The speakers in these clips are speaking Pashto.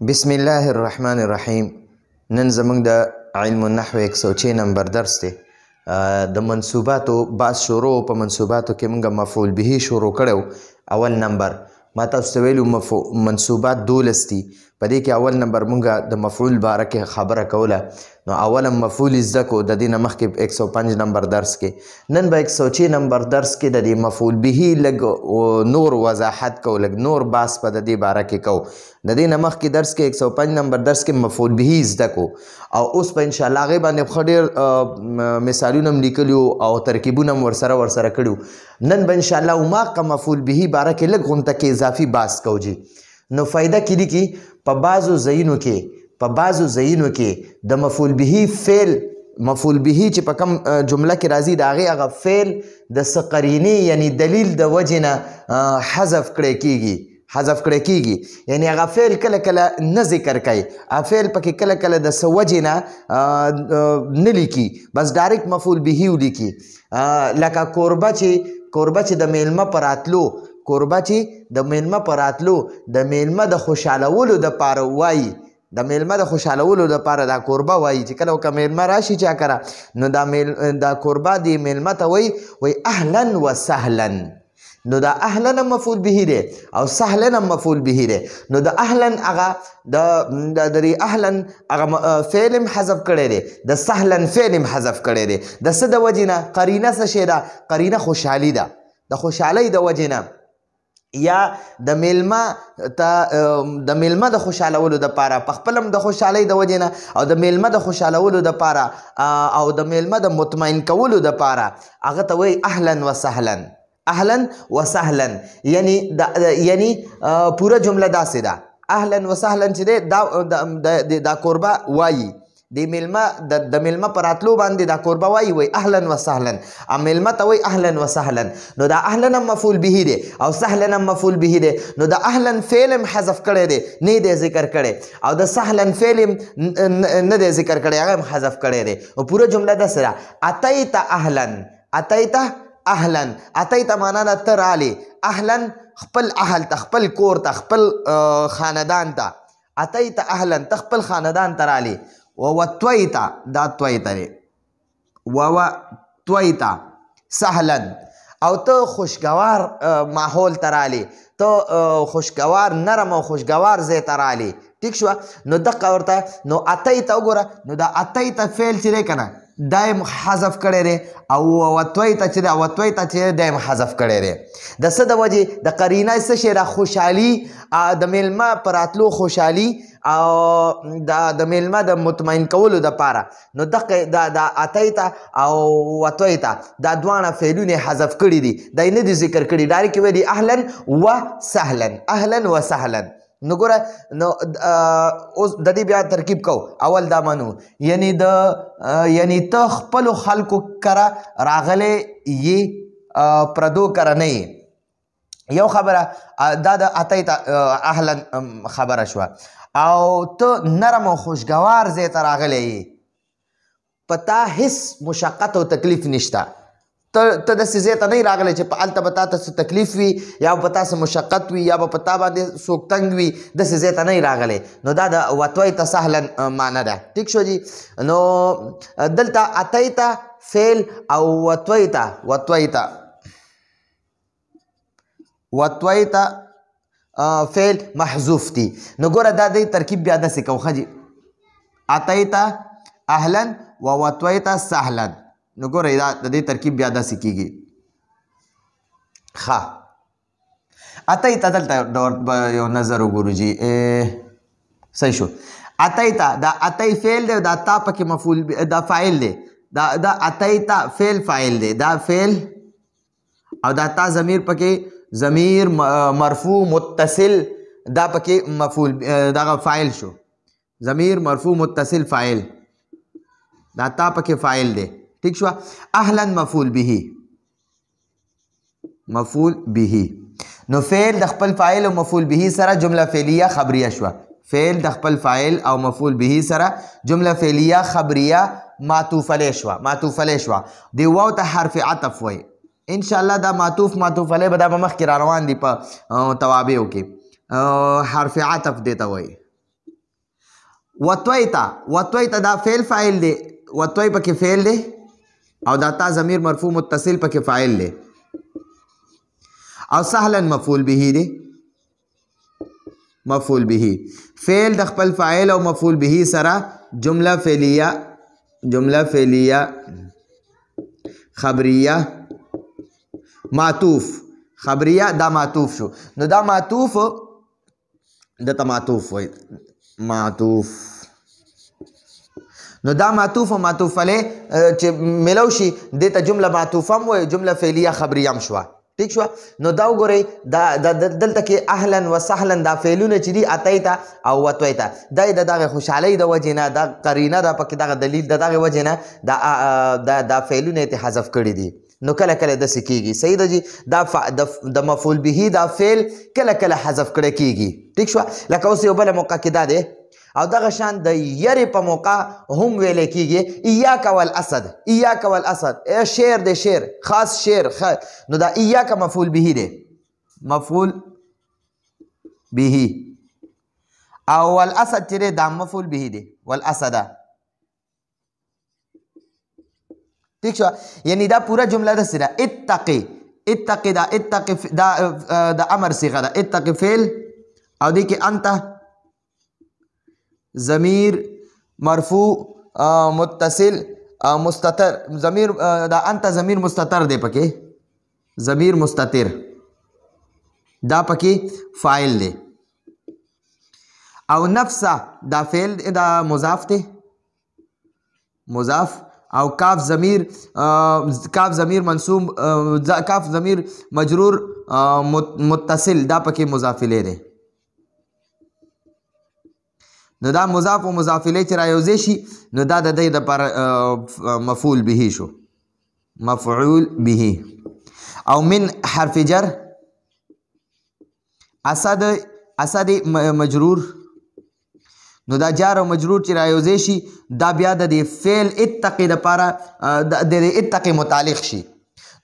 بسم الله الرحمن الرحیم. نن زموږ د علم النحو 106 نمبر درس دی. د منصوباتو باز شروع په منصوباتو کې موږ مفعول به شروع کړو. اول نمبر ما تاسو ته ویلو منصوبات 12 دي. په دې کې اول نمبر موږ د مفعول باره کې خبره کوله. نو اوله مفعول زده کو د دې نه مخکې 105 نمبر درس کې. نن به 106 نمبر درس کې د دې مفعول به لږ نور وضاحت کو، لږ نور باس په د دې باره کې کو. د دې نه مخکې درس کې 105 نمبر درس کې مفعول به زده کو او اوس په ان شاء الله هغې باندې ښه ډېر مثالونه هم لیکلي او ترکیبونه هم ورسره کړي. نن به ان شاء الله هماغه مفعول به باره کې لږ غونته کې اضافي باس کو جي. نو فایده کې دي کې په بعضو ځایونو کې د مفعول به فعل مفعول به چې په کوم جمله کې راځي د هغې هغه فعل د څه قرینې یعنی دلیل د وجې نه حذف کړی کېږي. یعنی هغه فعل کله کله نه ذکر کوي، هغه فعل پکې کله کله د څه وجې نه نه لیکي، بس ډایرکټ مفعول به ولیکي. لکه کوربه چې د میلمه په راتلو د میلمه د خوشحالولو دپاره وایي، د میلمه د خوشحالولو دپاره دا کوربه وایي چې کله که میلمه راشي چا کره نو دا کوربه د میلمه ته وایي اهلا وسهلا. نو دا اهلا هم مفعول به دی او سهلا هم مفعول به دی. نو د اهلا هغه د اهلا هغه فعل هم حذف کړی دی، د سهلا فعل هم حذف کړی دی. د څه د وجې نه؟ قرینه څه شی ده؟ قرینه خوشحالي ده. د خوشحالۍ د وجې نه یا د میلمه د خوشحالولو دپاره، په خپل هم د خوشحالۍ د وجې نه او د میلمه د خوشحالولو دپاره او د میلمه د مطمئن کولو دپاره هغه ته وایي اهلا وسهلا. اهلا وسهلا یعنی پوره جمله داسې ده. اهلا وسهلا چې دی دا کوربه وایي د میلمه په راتلو باندې دا کوربه وایي اهلا وسهلا، میلمه ته وایي اهلا وسهلا. نو دا اهلا هم مفعول به دی او سهلا هم مفعول به دی. نو د اهلا فعل هم حذف کړی دی، نه دی ذکر کړی، او د سهلا فعل هم نه دی ذکر کړی، هغه هم حذف کړی دی. او پوره جمله داسې ده: اتیت اهلا، اتیت معنا ده ته رالی، اهلا خپل اهل ته، خپل کور ته، خپل خاندان ته. اتیت اهلا ته خپل خاندان ته رالی. ووتویت دا تویت دی، ووتویت سهلا، او ته خوشګوار ماحول ته رالی، ته خوشګوار نرم او خوشګوار ځای ته رالی. ټیک شوه؟ نو دقه ورته نو اتیت وګوره، نو دا اتیت فعل چې دی که نه دا یې حذف کړی دی او وتویت چې دی وتویت چې دی دا یې حذف کړی دی. د څه د وجې؟ د قرینه څه شی ده؟ خوشحالي، د میلمه په راتلو خوشحالي او د میلمه د مطمئن کولو دپاره. نو دقه دا اتیت او وتویت دا دواړه فعلونه حذف کړي دي، دا یې نه دي ذکر کړي، ډایرکټ یې ویلي اهلا وسهلا، اهلا وسهلا. نو ګوره، نو اوس د دې بیا ترکیب کو. اول دا منو یعنی ته خپلو خلکو کره راغلی یې، پردو کره نه یې. یو خبره دا د اتیت اهلا خبره شوه. او ته نرم او خوشګوار ځای ته راغلی یې، په تا هېڅ مشقت او تکلیف نشته. ته داسې ځای ته نه راغلی چې په هلته به تا ته څه تکلیف وي یا به تا څه مشقت وي یا به په تا باندې څوک تنګ وي، داسې ځای ته نه راغلی. نو دا د وتویت سهلا معنی ده. ټیک شو جي؟ نو دلته اتیت فعل او وتویت فعل محذوف دي. نو ګوره دا د ترکیب بیا داسې کو ښه جي: اتیت اهلا ووتویت سهلا. نو ګوره دا د دې ترکیب بیا داسې کېږي. ښه، اتیت دلته یو نظر وګورو جي. صحیح شو. اتیت دا اتی فعل دی، دا تا پکې مفعول دا فاعل دی، دا اتیت فعل فاعل دی، دا فعل او دا تا ضمیر پکې ضمیر مرفوع متصل، دا پکې مفعول دغه فاعل شو. ضمیر مرفوع متصل فاعل، دا تا پکې فاعل دی. ٹھیک شو؟ اهلا مفعول به. نو فعل د خپل فاعل او مفعول به سره جمله فعلیه خبریه شوه. فعل د خپل فاعل او مفعول به سره جمله فعلیه خبریه معطوف علیه شوه. دی واو ته حرف عطف وایي. ان شاء الله دا معطوف علیه به دا به مخکې را روان دي په توابعو کې. حرف عطف دی ته وایي. وطویتا دا فعل فاعل دی وطوی پکې فعل دی او دا تا ضمیر مرفوع متصل پکې فاعل دی او سهلا مفعول به دی مفعول به فعل د خپل فاعل او مفعول به سره جمله فعلیه خبریه معطوف خبریه دا معطوف شو نو دا معطوف دته معطوف وای معطوف نو دا معطوف او معطوف علیه چې ملو شي دته جمله معطوفه هم وای جمله فعلیه خبریه هم شوه ٹھیک شو نو دا وګورئ دا دلته کې اهلا وسهلا دا فعلونه چې دي اتیتا او وتویتا دا د دغه خوشحالۍ د وجې نه دا قرینه ده پکې دغه دلیل د دغه وجې نه دا فعلونه یې حذف کړي دي نو کله کله داسې کېږي صحیح ده جي د مفعول به دا فعل کله کله حذف کړی کېږي ټیک شوه لکه اوس یو بله موقع کې دا دی او دغه شان د یری په موقع هم ویلی کېږي ایاک والاسد شعر دی شعر خاص شعر نو دا ایاک مفعول به دی مفعول به او والاسد چې دی دا مفعول به دی والاسد ٹھیک شو یعنی دا پورا جمله داسې ده اتقي دا امر صيغه ده اتقي فعل او دی کې انت ضمیر مرفوع متصل مستتر ضمیر دا انت ضمیر مستتر دی پکې ضمیر مستتر دا پکې فاعل دی او نفسه دا فعل دا مضاف دی مضاف او کاف ضمیر منصوب کاف ضمیر مجرور متصل دا پکې مضاف الیه دی نو دا مضاف و مضاف الیه چې رایوځای شي نو دا د دې دپاره مفعول به شو مفعول به او من حرف جر اسد مجرور نو دا جار او مجرور چې رایوځای شي دا بیا د دې فعل اتقي دپاره د اتقي متعلق شي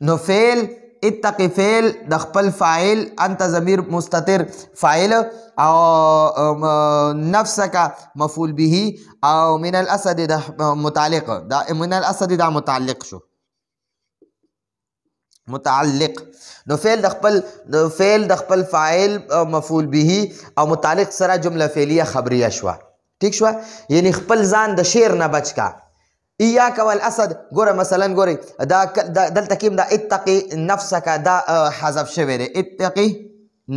نو فعل اتقي فعل د خپل فاعل انت ضمیر مستتر فاعل او نفسک مفعول به او من الاسد دا متعلق دا من الاسد دا متعلق شو متعلق نو فعل د خپل فاعل مفعول به او متعلق سره جمله فعلیه خبریه شوه ٹھیک شوه یعنی خپل ځان د شعر نه بچ کا ایاک والاسد ګوره مثلا ګورئ دا دلته کې دا اتقي نفسک دا حذف شوی دی اتقي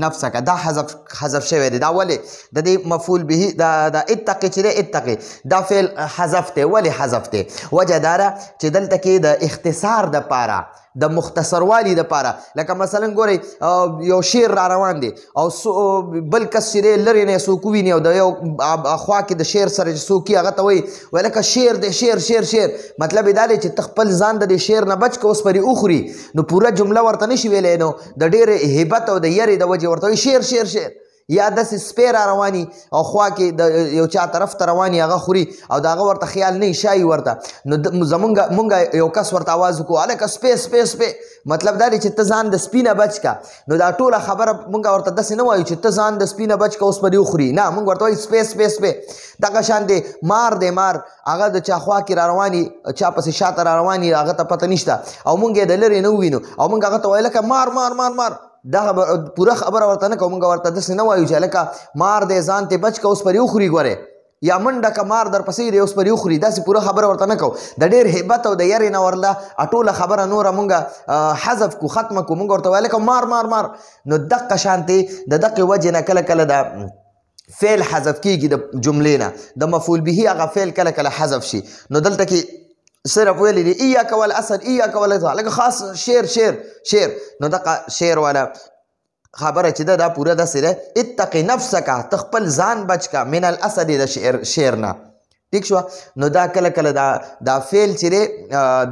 نفسک دا حذف شوی دی دا ولې د دې مفعول به دا اتقي چې دی اتقي دا فعل حذف دی ولې حذف دی وجه دا ده چې دلته کې د اختصار دپاره د مختصروالي دپاره لکه مثلا ګورئ یو شعر را روان دی او بل کس چې دی لرې نه څوک وویني او د یو خوا کې د شعر سره چې څوک هغه ته وایي لکه شعر دی شعر مطلب یې دا دی چې ته خپل ځان د دې شعر نه بچ که اوس پرې وخوري نو پوره جمله ورته نشي ویلی نو د ډېرې هیبت او د یرې د وجې ورته وایي شعر یا داسې سپی را رواني او خوا کې د یو چا طرف ته رواني هغه خوري او د هغه ورته خیال نه شایي ورته نو مونږ یو کس ورته آواز وکړو هلکه سپی مطلب دا دی چې ته ځان د سپي نه بچ کا نو دا ټوله خبره مونږ ورته داسې نه وایو چې ته ځان د سپي نه بچ کا اوس په دې وخوري نه مونږ ورته وایو سپی دغه شان دی مار هغه د چا خوا کې را رواني چا پسې شاته را رواني هغه ته پته نشته او مونږ یې د لرې نه ووینو او مونږ هغه ته وایو لکه مار دا پوره خبره ورته نه کوو مونږ ورته داسې نه وایو چې لکه مار دی ځان ته بچ که اوس پرې وخوري ګورې یا منډه که مار در پسې دی اوس پرې وخوري داسې پوره خبره ورته نه کوو د ډېر هیبت او د یرې نه ورله ټوله خبره نوره مونږ حذف کو ختمه کو مونږ ورته وایو لکه مار نو دقه شانتې د دقې وجې نه کله کله دا فعل حذف کېږي د جملې نه د مفعول به هغه فعل کله کله حذف شي نو دلته کې صرف ویلی دی ایاک والاسد ایاک والاسد لکه خاص شعر نو دغه شعر والا خبره چې دا پوره داسې ده اتقي نفسک ته خپل ځان بچ کا من الاسد د شعر نه ټیک شو. نو دا کله کله دا فعل چې دی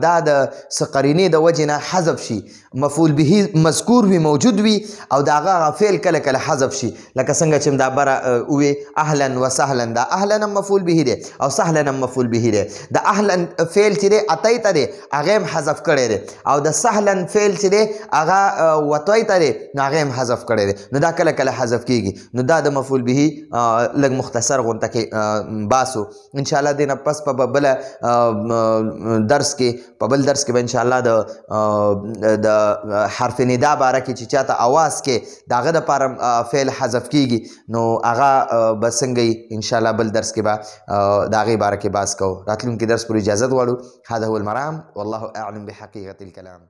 دا د څه قرینې د وجې نه حذف شي، مفعول به مذکور وي موجود وي او د هغه فعل کله کله حذف شي، لکه څنګه چې دا بره ووې اهلا وسهلا، دا اهلا هم مفعول به دی او سهلا هم مفعول به دی. د اهلا فعل چې دی اتی ته دی هغه هم حذف کړی دی او د سهلا فعل چې دی هغه وتوی ته دی نو هغه هم حذف کړی دی. نو دا کله کله حذف کیږي. نو دا د مفعول به لږ مختصر غونته کې باسو. انشاءالله دې نه پس په بل درس کې به انشاءالله د حرف ندا باره کې چې چاته اواز کې د هغه دپاره فعل حذف کیږي نو هغه به څنګه وي انشاءالله بل درس کې به د هغې باره کې بحث کوو. راتلونکي درس پورې اجازت غواړو. هذا هو المرام والله اعلم بحقیقة الكلام.